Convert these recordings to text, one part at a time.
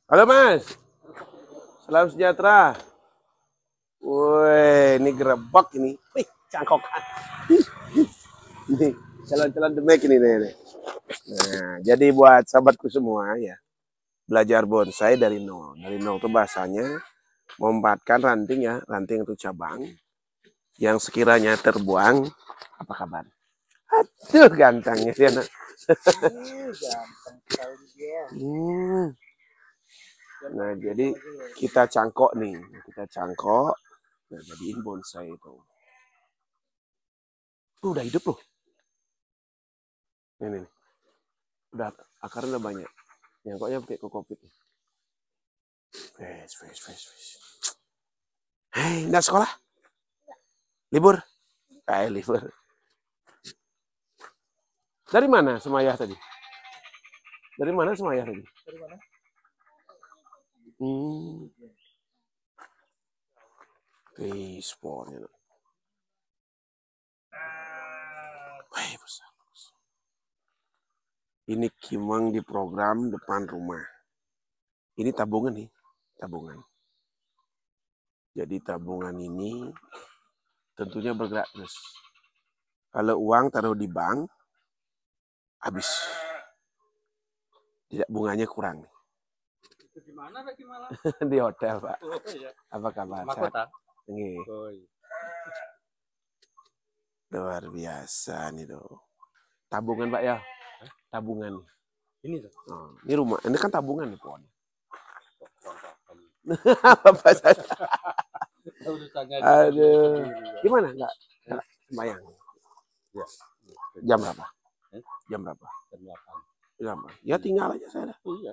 Halo Mas, salam sejahtera. Woi, ini gerebek ini. Wih, cangkokan. Ini jalan-jalan demek ini nih. Nah, jadi buat sahabatku semua ya, belajar bonsai dari nol. Dari nol itu bahasanya memanfaatkan ranting ya, ranting itu cabang yang sekiranya terbuang. Apa kabar? Aduh, gantengnya dia nak. Ganteng sekali dia. Nah, jadi kita cangkok nih, kita cangkok. Nah, jadiin bonsai itu. Udah hidup loh. Ini nih. Udah akarnya udah banyak. Nyangkoknya pakai kokopit. Wes. Hei, enggak sekolah? Libur? Libur. Dari mana Semayah tadi? Dari mana Semayah tadi? Dari mana? Sportnya. Wih, besar. Ini kimang di program depan rumah. Ini tabungan nih, tabungan. Jadi tabungan ini tentunya bergerak terus. Kalau uang taruh di bank, habis. Tidak, bunganya kurang. Itu di mana lagi malam? Di hotel, Pak. Oh, iya. Apa kabar? Mahkota. Ini. Oh, iya. Luar biasa nih tuh. Tabungan, Pak ya? Tabungan. Ini tuh. Oh, ini rumah. Ini kan tabungan nih, pohon. Apa saja? Aduh. Gimana? Enggak sembayang. Ya. Jam berapa? Jam berapa? Jam 8. Ya tinggal aja saya. Iya.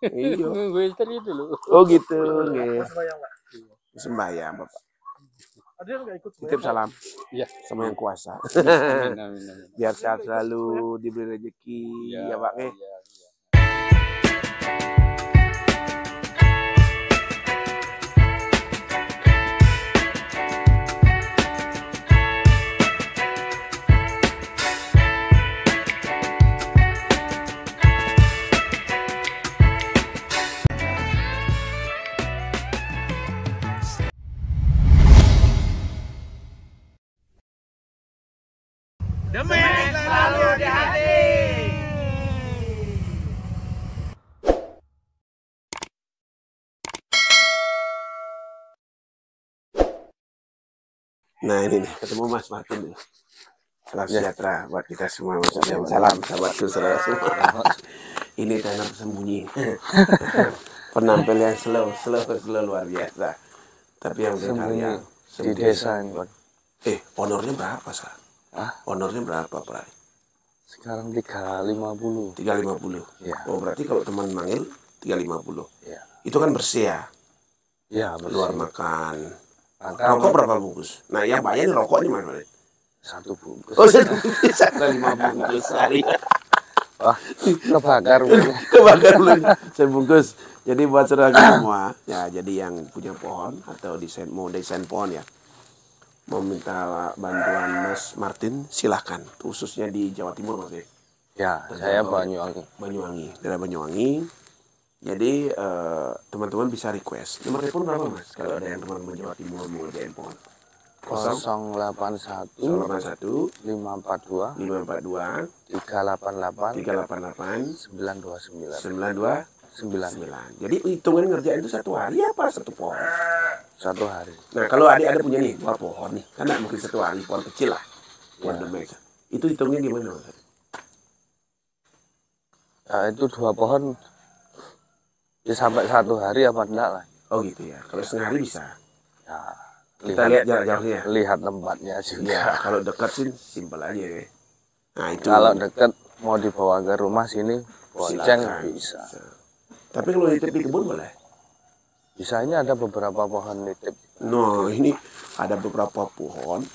Iya. Nunggu istri dulu. Oh gitu. Sembayang, Pak. Sembayang, Bapak. Ada yang nggak ikut Titip salam. Iya. Sama yang kuasa. Amin. Biar sehat selalu, diberi rezeki, ya Pak. Iya. Demek selalu di hati. Nah ini nih, ketemu Mas Martin nih. Salam sejahtera buat kita semua. Salam sahabatku saudara semua. Ini tenar sembunyi. Penampil yang slow luar biasa. Tapi yang berkarya Di desa ini, Pak. honornya berapa, Sa? Honornya berapa, Pak? Sekarang 350. 350. Ya. Oh, berarti kalau teman manggil 350. Ya. Itu kan bersih ya? Ya, Luar makan. Makan. Rokok berapa bungkus? Nah, yang bayar rokoknya mana? 1 bungkus. Oh, 1 5 bungkus sehari. Wah, kebakar. Kebakar belum sebungkus. Jadi buat saudara semua, ya jadi yang punya pohon atau mau desain pohon ya, mau minta bantuan Mas Martin, silahkan. Khususnya di Jawa Timur, Mas. Ya, saya Banyuwangi. Daerah Banyuwangi. Jadi teman-teman bisa request. Nomor telepon berapa, Mas? Kalau ada yang teman-teman Jawa Timur mau ngerjain pohon. 081 542 388 929. 929. Jadi hitungan ngerjain itu 1 hari apa 1 pohon? 1 hari. Nah kalau adik ada punya nih 2 pohon nih, kan nggak mungkin 1 hari pohon kecil lah. Pohon demek. Itu hitungnya gimana, Mas? Ya, itu 2 pohon ya sampai 1 hari apa enggak lah. Oh gitu ya. Kalau setengah hari bisa. Ya, Kita lihat jarak-jaraknya. Lihat tempatnya juga. Ya, kalau dekat sih simpel aja ya. Nah itu. Kalau dekat mau dibawa ke rumah sini, bonceng bisa. Tapi kalau nitip di kebun boleh? Bisa, ini ada beberapa pohon nitip. No, ini ada beberapa pohon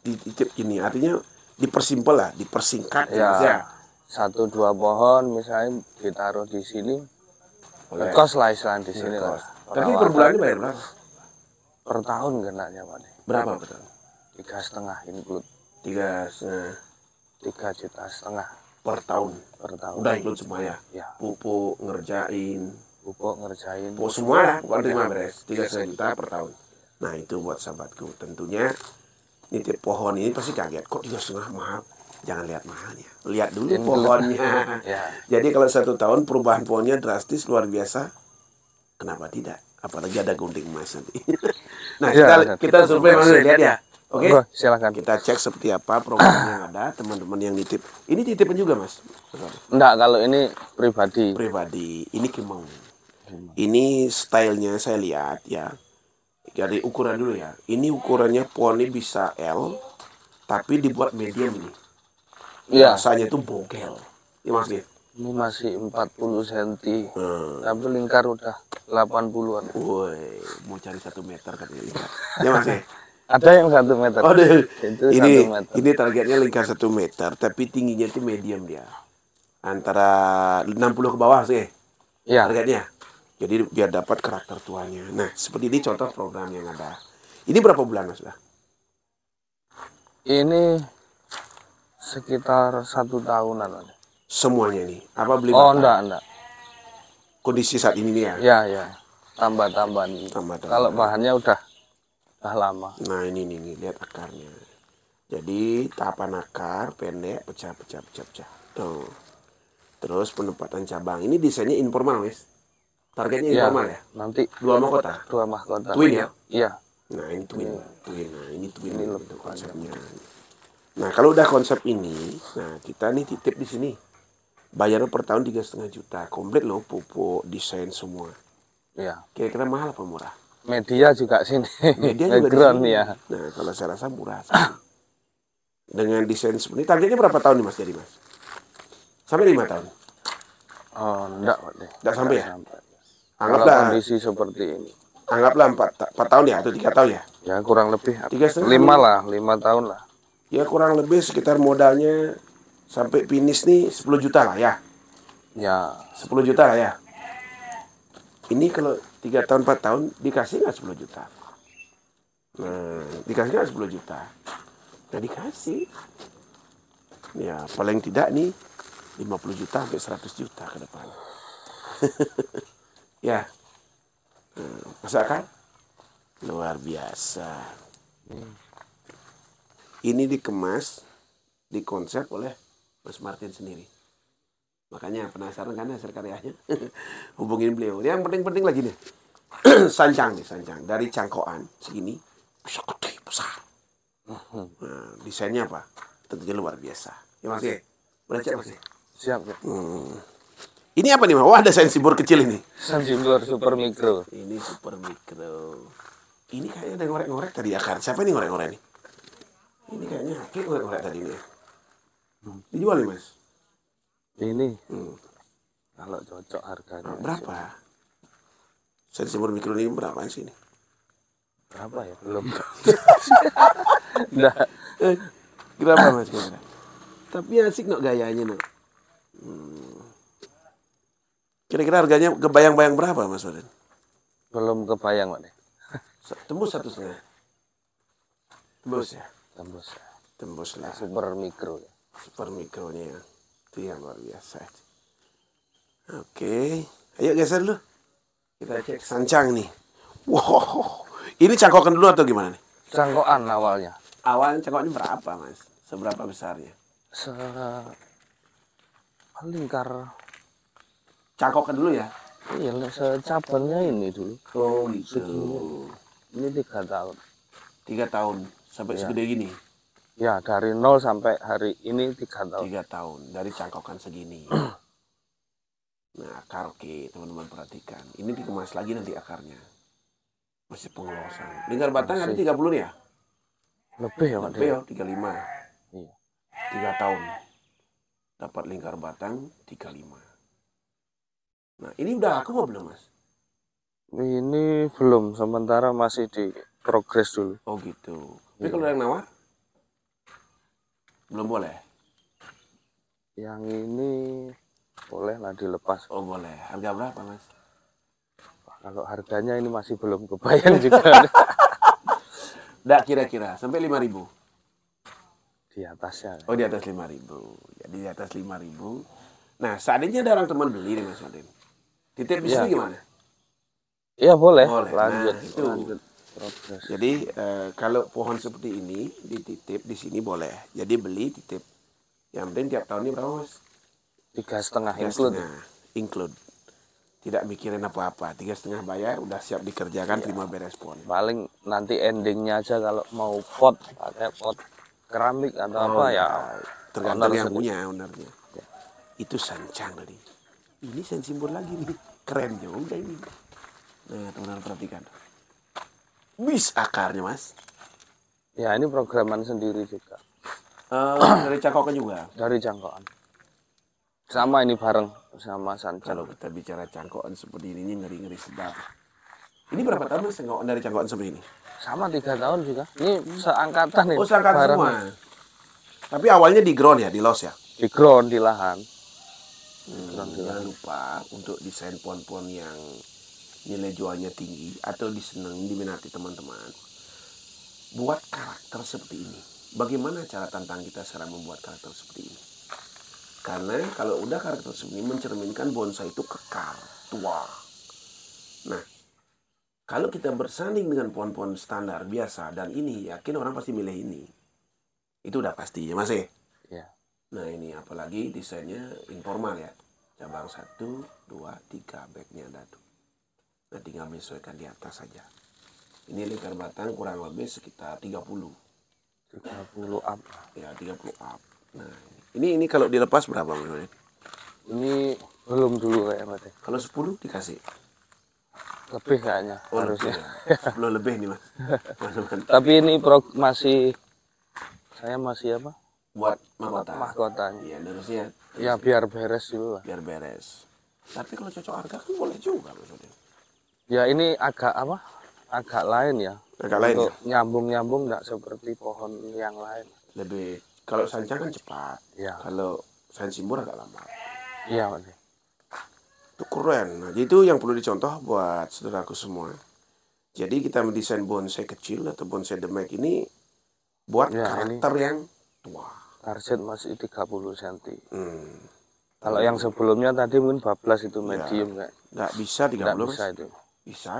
dititip gini, artinya dipersimpel lah, dipersingkat ya. 1-2 pohon misalnya ditaruh di sini, kos lah istilahnya di sini lah. Tapi per bulannya bayar berapa? Per tahun kenanya, Pak. Berapa per tahun? 3,5 include. 3,5 juta per tahun. Per tahun. Udah include semua ya? Ya. Pupuk, ngerjain. pupuk ngerjain. Pokok semua lah, bukan terima beres 3,5 juta per tahun. Nah itu buat sahabatku, tentunya nitip pohon ini pasti kaget, kok 3,5 mahal? Jangan lihat mahalnya, lihat dulu pohonnya. Ya. Jadi kalau 1 tahun perubahan pohonnya drastis luar biasa, kenapa tidak? Apalagi ada gunting emas nanti. Nah kita survei Mas, lihat ya. Oke, silakan. Kita cek seperti apa program yang ada, teman-teman yang nitip. Ini titipan juga Mas? Enggak, kalau ini pribadi. Pribadi, ini Kimau. Ini stylenya saya lihat ya. Dari ukuran dulu ya. Ini ukurannya pohonnya bisa L, tapi dibuat medium ini. Iya. Rasanya tuh bogel. Ini Mas ya? Ini masih 40 cm. Tapi lingkar udah 80-an. Woi, mau cari 1 meter katanya lingkar. Ya Mas ya? Ada yang 1 meter. Oh, itu ini 1 meter. Ini targetnya lingkar 1 meter, tapi tingginya itu medium dia. Antara 60 ke bawah sih. Iya. Targetnya. Jadi biar dapat karakter tuanya. Nah, seperti ini contoh program yang ada. Ini berapa bulan Mas? Ini sekitar 1 tahunan. Semuanya nih. Apa beli Oh, batang? enggak. Kondisi saat ini nih ya. Ya, ya. Tambah-tambahan. Tambah-tambahan. Kalau bahannya udah lama. Nah, ini lihat akarnya. Jadi, tahapan akar pendek, pecah. Tuh. Terus penempatan cabang. Ini desainnya informal, Wes. Targetnya informal ya? Nanti 2 mahkota. 2 mahkota. Twin ya? Iya. Nah, ini twin. Nah, ini twin itu konsepnya. Nah, kalau udah konsep ini, nah kita nih titip di sini. Bayarnya per tahun 3,5 juta. Komplit loh, pupuk, desain semua. Iya. Kira-kira mahal apa murah? Media juga sini. Media juga di sini. Ya. Nah, kalau saya rasa murah sekali. Dengan desain seperti ini, targetnya berapa tahun nih Mas jadi Mas? Sampai 5 tahun? Oh, enggak, Pak. Enggak sampai ya? Anggaplah kondisi seperti ini. Anggaplah 4 tahun ya atau 3 tahun ya? Ya, kurang lebih 3,5 lah, 5 tahun lah. Ya kurang lebih sekitar modalnya sampai finish nih 10 juta lah ya. Ya. 10 juta lah ya. Ini kalau 3 tahun 4 tahun dikasih nggak 10 juta? Nah, dikasih nggak 10 juta? Nah dikasih. Ya paling tidak nih 50 juta sampai 100 juta ke depan. Ya. Masakan? Luar biasa. Ini dikemas, dikonsep oleh Mas Martin sendiri. Makanya penasaran kan hasil karyanya? Hubungin beliau. Yang penting-penting lagi nih. Sancang. Dari cangkokan segini bisa gede, besar. Nah, desainnya apa? Tentunya luar biasa. Ya Mas ya? Boleh cek Mas ya? Siap ya. Ini apa nih Mas? Wah ada sensibor kecil ini. Sensibor super mikro. Ini super mikro. Ini kayaknya ada ngorek-ngorek tadi akar. Siapa ini ngorek-ngorek nih? Ini kayaknya Hakim ngorek-ngorek tadi nih. Dijual nih Mas? Ini kalau cocok harganya. Berapa? Sensibor mikro ini berapa sih ini? Berapa ya? Belum. Nah, berapa Mas kira-kira? Tapi asik no gayanya no. Kira-kira harganya kebayang-bayang berapa Mas Waden? Belum kebayang Pak. Tembus 1,5. Tembus ya? Tembus lah. Super mikro ya. Super mikronya ya. Itu yang luar biasa. Oke. Ayo geser dulu. Kita cek sancang nih. Wow. Ini cangkokan dulu atau gimana nih? Cangkokan awalnya. Awalnya cangkokannya berapa Mas? Seberapa besarnya? Lingkar. Cangkokan dulu ya? Iya, secabangnya ini dulu. Oh gitu. Ini 3 tahun. 3 tahun. Sampai segede gini? Ya, dari 0 sampai hari ini 3 tahun. 3 tahun. Dari cangkokan segini. Nah, akar oke, teman-teman perhatikan. Ini dikemas lagi nanti akarnya. Masih pengelosan. Lingkar batang ada 30 nih ya? Lebih ya Pak? Lebih ya, 35. Iya. 3 tahun. Dapat lingkar batang 35. Nah, ini udah laku apa belum Mas? Ini belum, sementara masih di progres dulu. Oh gitu. Tapi kalau ada yang nawar? Belum boleh? Yang ini boleh lah dilepas. Oh boleh. Harga berapa Mas? Kalau harganya ini masih belum kebayang juga. Nggak kira-kira, sampai 5.000? Di atasnya. Oh di atas 5.000. Jadi di atas 5.000. Nah seandainya ada orang teman beli nih Mas Waden. Titip di Ya. sini gimana? Iya boleh. Boleh. Lanjut. Nah, itu. Lanjut progres. Jadi kalau pohon seperti ini dititip di sini boleh. Jadi beli titip. Yang penting tiap tahun ini berapa mas? 3,5 Tiga include. setengah include. Tidak mikirin apa-apa. 3,5 bayar, udah siap dikerjakan, terima beres pohon. Paling nanti endingnya aja kalau mau pot pakai pot keramik atau apa ya. Tergantung owner yang sendiri. punya ownernya. Itu sancang tadi. Ini sensimbol lagi nih. Keren juga ini. Nah teman-teman perhatikan. Bis akarnya mas. Ya ini programan sendiri juga. Dari cangkokan juga. Dari jangkauan. Sama ini bareng sama Sancang. Kalau kita bicara cangkokan seperti ini ngeri-ngeri sedap. Ini berapa tahun mas cangkokan dari cangkokan seperti ini? Sama 3 tahun juga. Ini seangkatan nih. Oh seangkatan bareng. semua. Tapi awalnya di ground ya, di los ya. Di ground, di lahan. Jangan lupa untuk desain pohon-pohon yang nilai jualnya tinggi atau diminati teman-teman. Buat karakter seperti ini. Bagaimana cara tantang kita sekarang membuat karakter seperti ini? Karena kalau udah karakter seperti ini mencerminkan bonsai itu kekar, tua. Nah, kalau kita bersanding dengan pohon-pohon standar biasa dan ini, yakin orang pasti milih ini. Itu udah pasti ya mas ya. Ya. Nah ini apalagi desainnya informal ya. Cabang 1, 2, 3 backnya ada tuh. Nah tinggal menyesuaikan di atas saja. Ini lingkar batang kurang lebih sekitar 30. 30 up. Ya 30 up. Nah ini kalau dilepas berapa menurut? Ini belum dulu kayak mati. Kalau 10 dikasih? Lebih kayaknya Oh harusnya. lebih, 10 lebih nih mas. Tapi ini masih saya masih apa? Buat mahkota. Mahkotanya. Iya harusnya. Ya biar beres dulu lah. Biar beres. Tapi kalau cocok harga kan boleh juga maksudnya. Ya ini agak apa? Agak lain ya. Agak lain Untuk nyambung-nyambung enggak seperti pohon yang lain. Lebih kalau sancang kan cepat. Ya. Kalau sansimbur agak lama. Iya, Pak. Itu keren. Nah, itu yang perlu dicontoh buat saudaraku semua. Jadi kita mendesain bonsai kecil atau bonsai demek ini buat Ya, karakter yang tua. Target masih 30 cm. Hmm. Kalau yang sebelumnya tadi mungkin 12 itu medium kayak. Nggak bisa 30 Nggak mas? bisa itu. Bisa.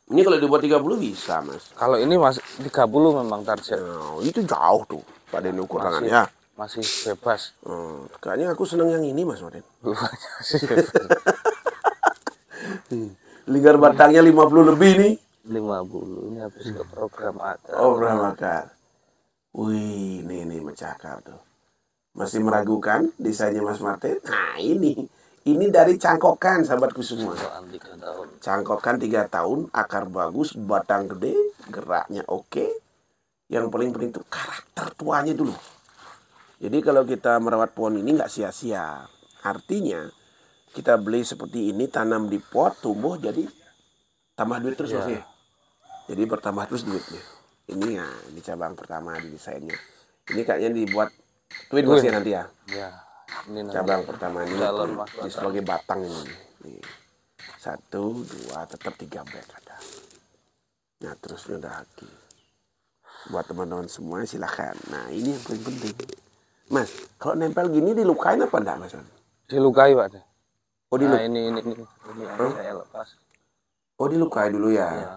Ini kalau dibuat 30 bisa mas. Kalau ini masih 30 memang target. Nah, itu jauh tuh Pak Den ukur tangan ya. Masih bebas. Kayaknya aku seneng yang ini mas Waden. Masih bebas. Lingkar batangnya 50 lebih nih. 50 ini habis ke program akar. Oh program akar. Wih ini mencakar tuh. Masih meragukan desainnya Mas Martin? Nah ini dari cangkokan sahabatku semua. Cangkokan 3 tahun. Cangkokan 3 tahun, akar bagus, batang gede, geraknya oke. Yang paling penting itu karakter tuanya dulu. Jadi kalau kita merawat pohon ini nggak sia-sia. Artinya kita beli seperti ini, tanam di pot, tumbuh, jadi tambah duit terus Mas ya. Jadi bertambah terus duitnya. Ini ya, ini cabang pertama di desainnya. Ini kayaknya dibuat twin Mas ya nanti ya. Ya, ini nanti Cabang pertama ini di sebagai batang ini. Nih. 1, 2, tetap 3 back ada. Nah terus ini udah lagi. Buat teman-teman semua silahkan. Nah ini yang paling penting. Mas, kalau nempel gini dilukain apa enggak Mas? Dilukai Pak. Oh Nah, dilukai. ini saya lepas. Oh dilukai dulu ya. Ya.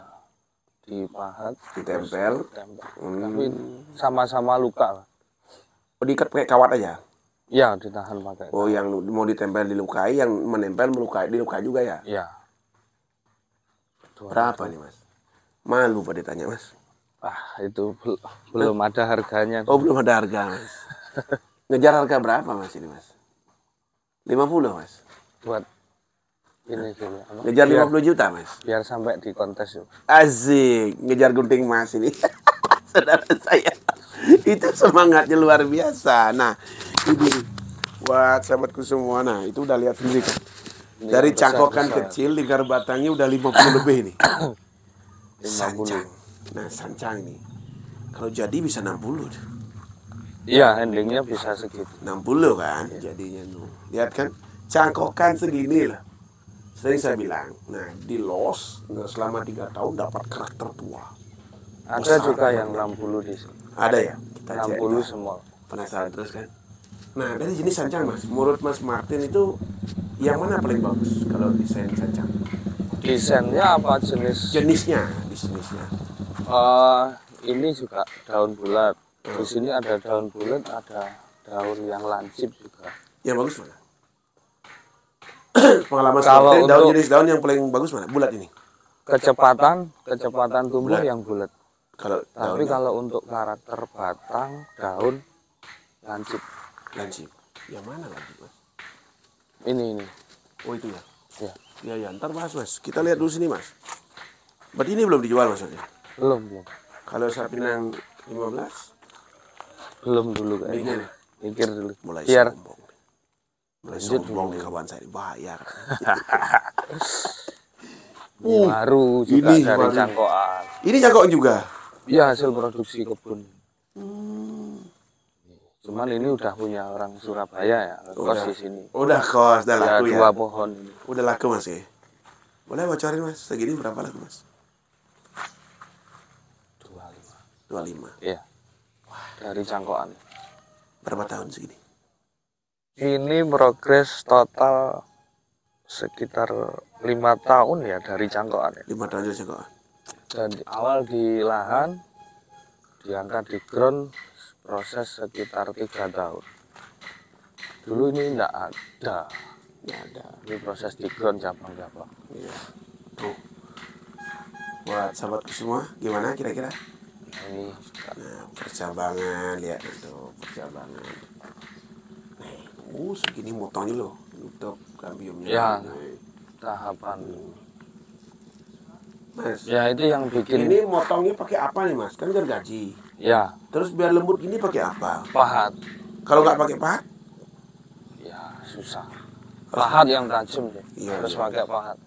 Dipahat, Ditempel. tapi sama-sama luka lah. Oh diikat pakai kawat aja. Ya, ditahan pakai. Oh yang mau ditempel dilukai, yang menempel melukai dilukai juga ya. Ya. Berapa nih Mas? Malu pada ditanya Mas. Itu belum ada harganya. Oh belum ada harga Mas. Ngejar harga berapa Mas ini Mas? 50 Mas. Buat ini gini, apa? Ngejar 50 juta Mas. Biar sampai di kontes yuk. Asik, ngejar gunting emas ini. Saudara saya. Itu semangatnya luar biasa. Nah, ini buat sahabatku semua. Nah, itu udah lihat sendiri kan. Dari cangkokan kecil, lingkar batangnya udah 50 lebih nih. 50. Sancang. Nah, sancang nih. Kalau jadi bisa 60. Iya, endingnya bisa segitu. 60 kan jadinya tuh. Lihat kan, cangkokan segini lah. Sering saya bilang, nah di los selama 3 tahun dapat karakter tua. Ada juga yang 60 di sini. Ada ya? Kita cek. 60 semua. Penasaran terus kan? Nah dari sini sancang Mas. Menurut Mas Martin itu Yang mana paling bagus kalau desain cacang? Desainnya apa jenis? Jenisnya. Ini juga daun bulat. Di sini ada daun bulat, ada daun yang lancip juga. Yang bagus mana? Pengalaman Kalau seperti untuk jenis daun yang paling bagus mana? Bulat ini. kecepatan tumbuh Bulat. yang bulat. Kalau Tapi daunnya kalau untuk karakter batang, daun lancip. lancip. Yang mana lagi, Mas? Ini. Oh, itu ya. Ya, Ya, ntar bahas, Mas. Kita lihat dulu sini, Mas. Berarti ini belum dijual maksudnya? belum. Kalau sapi yang 15, Belum dulu kayaknya. Mikir dulu. mulai Biar sombong. Mulai lanjut sombong dulu. nih kawan saya, bahaya. Baru juga ini dari baru. cangkokan. Ini cangkok juga. Ya, hasil produksi kebun. Cuman ini udah punya orang Surabaya ya, kos di sini. Udah kos, udah Ya, laku ya. 2 pohon. Udah laku, Mas ya. Boleh bocorin, Mas? Segini berapa laku, Mas? 25. Iya. Dari cangkokan. Berapa tahun segini? Ini progres total sekitar 5 tahun ya dari cangkokan ya. 5 tahun aja kok. Dan awal di lahan, diangkat di ground, proses sekitar 3 tahun. Dulu ini enggak ada. Nggak ada. Ini proses di ground cabang-cabang. Iya. Tuh. Buat sahabatku semua, gimana kira-kira? Ini juga. Nah, percabangan, lihat itu percabangan. Nih, segini motongnya loh, nutup kambiumnya. Ya, Nih. tahapan. Mas, Ya, itu yang bikin. ini motongnya pakai apa nih, Mas? Kan gergaji. Ya, Terus biar lembut gini pakai apa? pahat. Kalau nggak pakai pahat? Ya, susah. Pahat yang tajam deh. Iya, Harus iya. pakai pahat.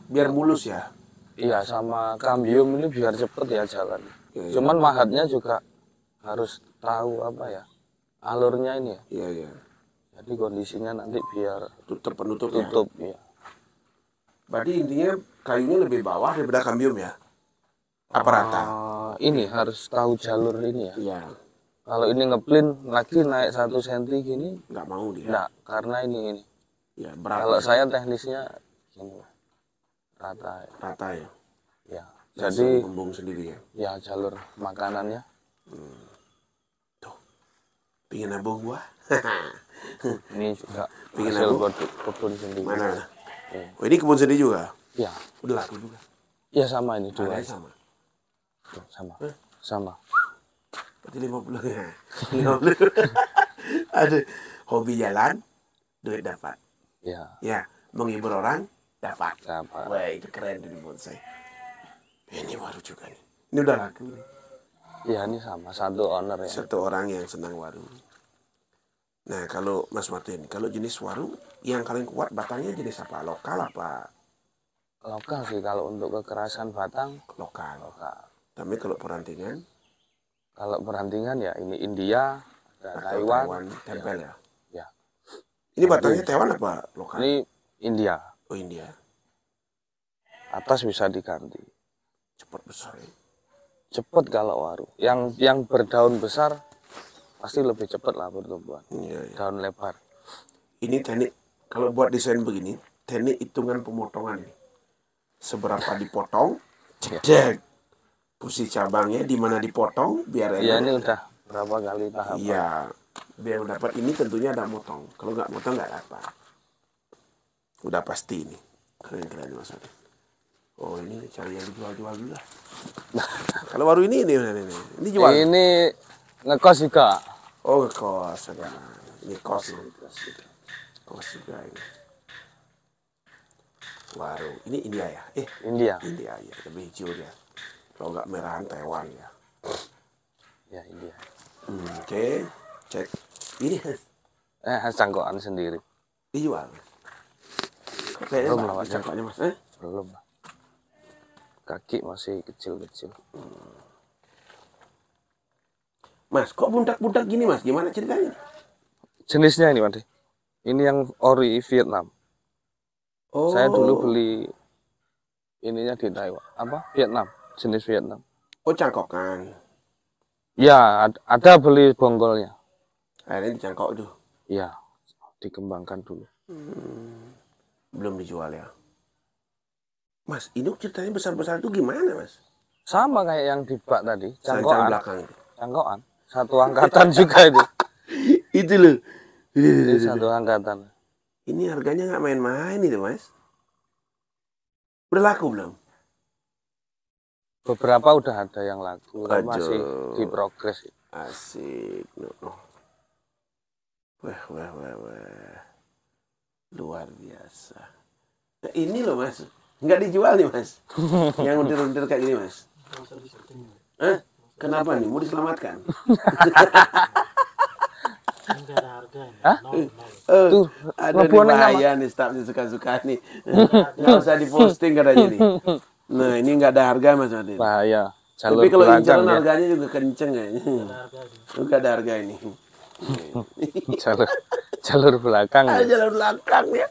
Biar mulus ya. Iya, sama kambium ini biar cepet ya jalan. Iya, iya. Cuman pahatnya juga harus tahu apa ya, alurnya ini ya. Iya, iya. Jadi kondisinya nanti biar Tutup penutup ya. tutup ya. Berarti intinya kayunya lebih bawah daripada kambium ya? Apa rata? Ini harus tahu jalur ini ya. Iya. Kalau ini ngeplin lagi naik 1 cm gini, Nggak mau dia. enggak, karena ini. Ya, berat. Kalau saya teknisnya gini, rata Rata ya. ya. Jadi Jadi embung sendiri ya. ya jalur makanannya. Tuh. Pingin nabung gua. Ini juga Bikin hasil aku? produk kebun sendiri. Mana? Ya. Oh, ini kebun sendiri juga. Ya, Udah laku juga. ya sama ini dua. Harganya sama. Tuh, sama. Berarti 50 ya. 50. Aduh, hobi jalan, duit dapat. Ya, Ya, menghibur orang dapat. dapat. Wah, itu keren dari bonsai. Ini baru juga nih. Ini udah laku nih. Ya, ini sama satu owner ya. Satu orang yang senang warung. Nah, kalau Mas Martin, kalau jenis warung yang paling kuat batangnya jenis apa? Lokal apa? Lokal sih kalau untuk kekerasan batang Lokal. lokal. Tapi kalau perantingan Kalau perantingan ya ini India, ada atau Taiwan. tempel ya. Ya, Ini batangnya Taiwan apa lokal? ini India. Oh, India. Atas bisa diganti. Cepat besar ya. Cepet kalau waru. Yang berdaun besar pasti lebih cepat lah pertumbuhan. Iya, iya. Daun lebar. Ini teknik, kalau buat desain begini, teknik hitungan pemotongan. Seberapa dipotong, cedek. Posisi cabangnya di mana dipotong, biar Ya enak. ini udah berapa kali tahap. Iya, biar dapat ini tentunya ada motong. Kalau nggak motong nggak dapat. Udah pasti ini. Keren-keren maksudnya. Oh, ini cari yang dijual-jual dulu lah. Kalau baru ini jual. Ini ngekos juga. Oh, kos ada. Ini kos. Kos juga ini. Warung. Ini India ya? India. India ya, lebih hijau dia. Kalau nggak merahan Taiwan ya. Ya India. Oke, cek. Ini Cangkokan sendiri. dijual. Kayaknya Belum lah, bagus Mas. cangkoknya, Mas. Belum lah. Kaki masih kecil-kecil. Mas, kok buntak-buntak gini, Mas? Gimana ceritanya? Jenisnya ini, Mas. Ini yang ori Vietnam. Oh, Saya dulu beli ininya di Taiwan. Apa? Vietnam. Jenis Vietnam. oh cangkokan. Ya, ada beli bonggolnya. Akhirnya dicangkok tuh. Ya, dikembangkan dulu. belum dijual ya. Mas, ini ceritanya besar-besar itu gimana, Mas? Sama kayak yang di bak tadi, Sancang cangkokan. belakang itu. Cangkokan. Satu angkatan juga itu. Itu loh. Ini satu angkatan. Ini harganya nggak main-main itu, Mas. Udah laku belum? Beberapa udah ada yang laku, tapi Aduh. masih di progres. Asik. Wah. Luar biasa. Nah, ini loh, Mas. Nggak dijual nih, Mas. Yang untir-untir kayak gini, Mas. Hah? Kenapa nih? Mau diselamatkan? Enggak ada harga. Hah? Tuh, ada nih ngebuang bahaya nih, staffnya suka-suka nih. Nggak usah diposting katanya nih. Nah, ini nggak ada harga, Mas Martin. Bahaya. Jalur Tapi kalau belakang inceran ya. harganya juga kenceng kayaknya. Nggak ada harga ini. Jalur belakang. Ada jalur belakang ya.